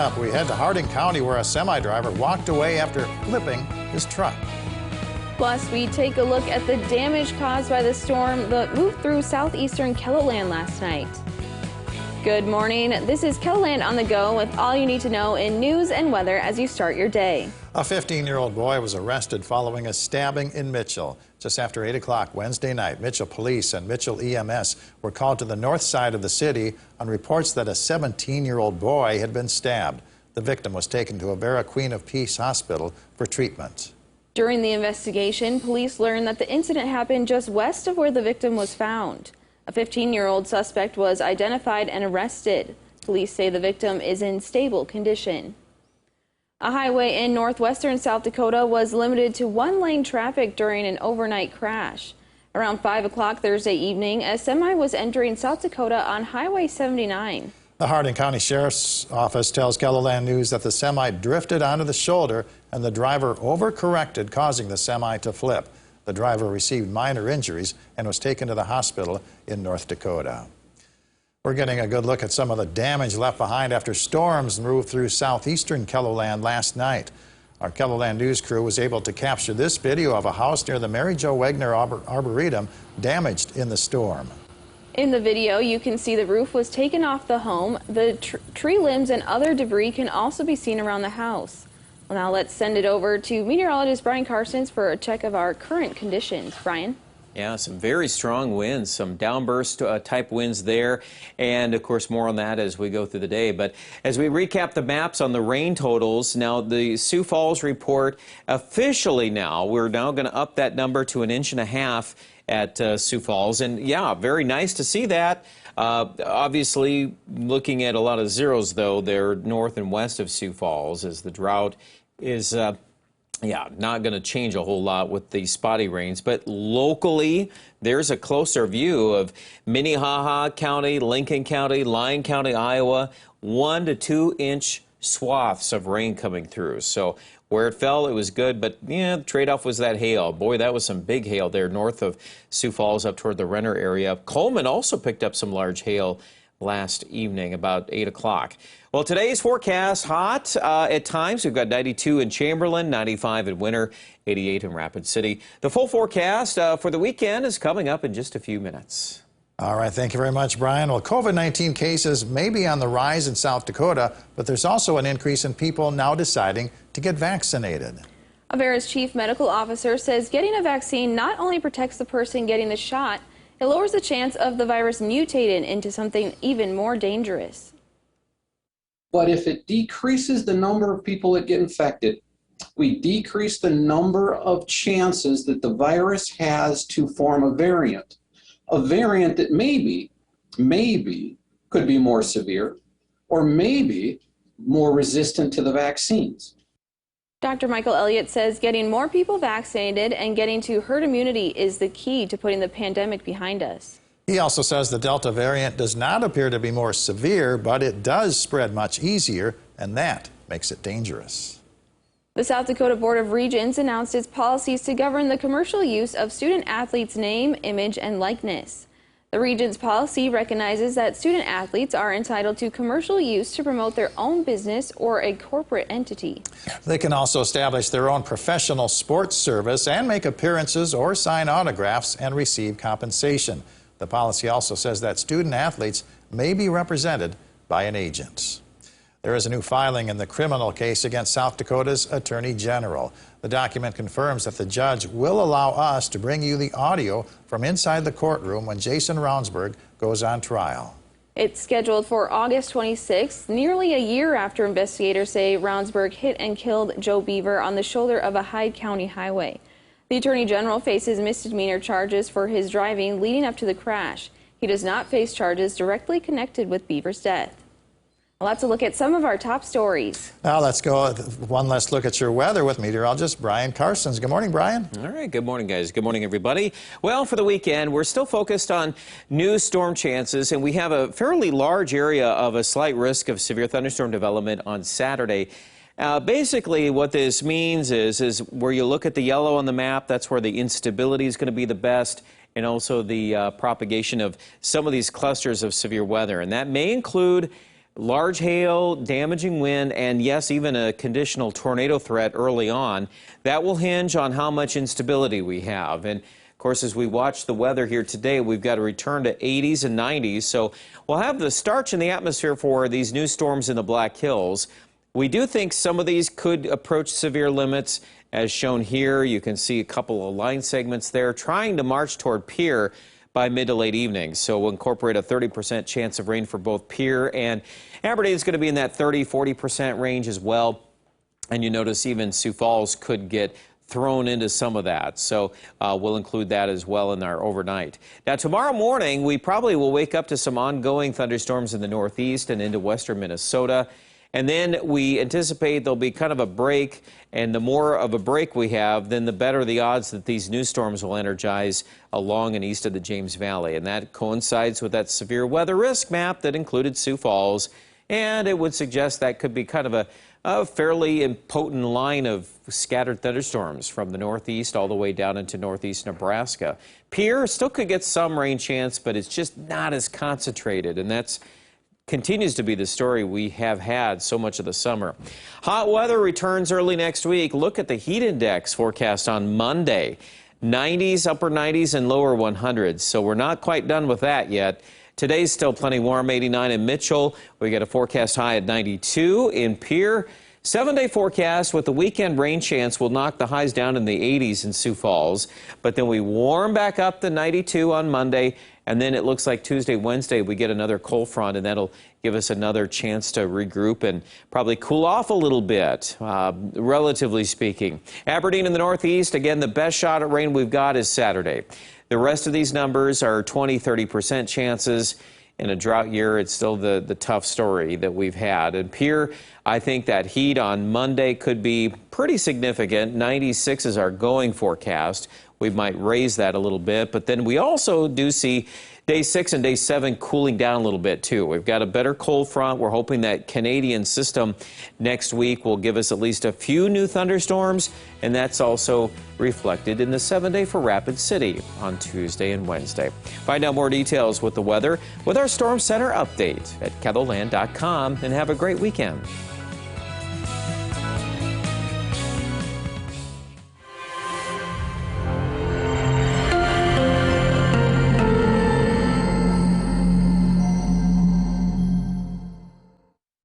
up, we head to Hardin County where a semi-driver walked away after flipping his truck. Plus, we take a look at the damage caused by the storm that moved through southeastern KELOLAND last night. Good morning. This is KELOLAND on the go with all you need to know in news and weather as you start your day. A 15-year-old boy was arrested following a stabbing in Mitchell. Just after 8 o'clock Wednesday night, Mitchell Police and Mitchell EMS were called to the north side of the city on reports that a 17-year-old boy had been stabbed. The victim was taken to Avera Queen of Peace Hospital for treatment. During the investigation, police learned that the incident happened just west of where the victim was found. A 15-year-old suspect was identified and arrested. Police say the victim is in stable condition. A highway in northwestern South Dakota was limited to one-lane traffic during an overnight crash. Around 5 o'clock Thursday evening, a semi was entering South Dakota on Highway 79. The Hardin County Sheriff's Office tells KELOLAND News that the semi drifted onto the shoulder and the driver overcorrected, causing the semi to flip. The driver received minor injuries and was taken to the hospital in North Dakota. We're getting a good look at some of the damage left behind after storms moved through southeastern KELOLAND last night. Our KELOLAND News crew was able to capture this video of a house near the Mary Jo Wagner Arboretum damaged in the storm. In the video, you can see the roof was taken off the home. The tree limbs and other debris can also be seen around the house. Well, now let's send it over to meteorologist Brian Carstens for a check of our current conditions. Brian? Yeah, some very strong winds, some downburst type winds there, and of course more on that as we go through the day. But as we recap the maps on the rain totals, now the Sioux Falls report officially now, we're now going to up that number to 1.5 inches at Sioux Falls, and yeah, very nice to see that. Obviously looking at a lot of zeros though there north and west of Sioux Falls as the drought is not going to change a whole lot with the spotty rains, but locally there's a closer view of Minnehaha County, Lincoln County, Lyon County, Iowa, 1 to 2 inch swaths of rain coming through. So where it fell, it was good, but yeah, the trade-off was that hail. Boy, that was some big hail there north of Sioux Falls up toward the Renner area. Coleman also picked up some large hail last evening about 8 o'clock. Well, today's forecast, hot at times. We've got 92 in Chamberlain, 95 in Winter, 88 in Rapid City. The full forecast for the weekend is coming up in just a few minutes. All right, thank you very much, Brian. Well, COVID-19 cases may be on the rise in South Dakota, but there's also an increase in people now deciding to get vaccinated. Avera's chief medical officer says getting a vaccine not only protects the person getting the shot, it lowers the chance of the virus mutating into something even more dangerous. But if it decreases the number of people that get infected, we decrease the number of chances that the virus has to form a variant that maybe could be more severe or maybe more resistant to the vaccines. Dr. Michael Elliott says getting more people vaccinated and getting to herd immunity is the key to putting the pandemic behind us. He also says the Delta variant does not appear to be more severe, but it does spread much easier, and that makes it dangerous. The South Dakota Board of Regents announced its policies to govern the commercial use of student athletes' name, image, and likeness. The Regents' policy recognizes that student athletes are entitled to commercial use to promote their own business or a corporate entity. They can also establish their own professional sports service and make appearances or sign autographs and receive compensation. The policy also says that student athletes may be represented by an agent. There is a new filing in the criminal case against South Dakota's Attorney General. The document confirms that the judge will allow us to bring you the audio from inside the courtroom when Jason Ravnsborg goes on trial. It's scheduled for August 26th, nearly a year after investigators say Ravnsborg hit and killed Joe Beaver on the shoulder of a Hyde County highway. The Attorney General faces misdemeanor charges for his driving leading up to the crash. He does not face charges directly connected with Beaver's death. Well, let's look at some of our top stories. Now let's go one last look at your weather with meteorologist Brian Carstens. Good morning, Brian. All right, good morning, guys. Good morning, everybody. Well, for the weekend, we're still focused on new storm chances, and we have a fairly large area of a slight risk of severe thunderstorm development on Saturday. Basically, what this means is where you look at the yellow on the map, that's where the instability is going to be the best, and also the propagation of some of these clusters of severe weather. And that may include large hail, damaging wind, and yes, even a conditional tornado threat early on. That will hinge on how much instability we have. And of course, as we watch the weather here today, we've got a return to 80s and 90s. So we'll have the starch in the atmosphere for these new storms in the Black Hills. We do think some of these could approach severe limits. As shown here, you can see a couple of line segments there trying to march toward Pierre by mid to late evening. So we'll incorporate a 30% chance of rain for both Pierre and Aberdeen. Is going to be in that 30–40% range as well. And you notice even Sioux Falls could get thrown into some of that. So we'll include that as well in our overnight. Now, tomorrow morning, we probably will wake up to some ongoing thunderstorms in the northeast and into western Minnesota. And then we anticipate there'll be kind of a break, and the more of a break we have, then the better the odds that these new storms will energize along and east of the James Valley. And that coincides with that severe weather risk map that included Sioux Falls, and it would suggest that could be kind of a fairly impotent line of scattered thunderstorms from the northeast all the way down into northeast Nebraska. Pierre still could get some rain chance, but it's just not as concentrated, and that's continues to be the story we have had so much of the summer. Hot weather returns early next week. Look at the heat index forecast on Monday. 90s, upper 90s, and lower 100s. So we're not quite done with that yet. Today's still plenty warm, 89 in Mitchell. We got a forecast high at 92 in Pierre. 7-day forecast with the weekend rain chance will knock the highs down in the 80s in Sioux Falls. But then we warm back up to 92 on Monday. And then it looks like Tuesday, Wednesday, we get another cold front, and that'll give us another chance to regroup and probably cool off a little bit, relatively speaking. Aberdeen in the northeast, again, the best shot at rain we've got is Saturday. The rest of these numbers are 20–30% chances. In a drought year, it's still the tough story that we've had. And Pierre, I think that heat on Monday could be pretty significant. 96 is our going forecast. We might raise that a little bit, but then we also do see day 6 and day 7 cooling down a little bit too. We've got a better cold front. We're hoping that Canadian system next week will give us at least a few new thunderstorms, and that's also reflected in the 7-day for Rapid City on Tuesday and Wednesday. Find out more details with the weather with our Storm Center update at KELOLAND.com, and have a great weekend.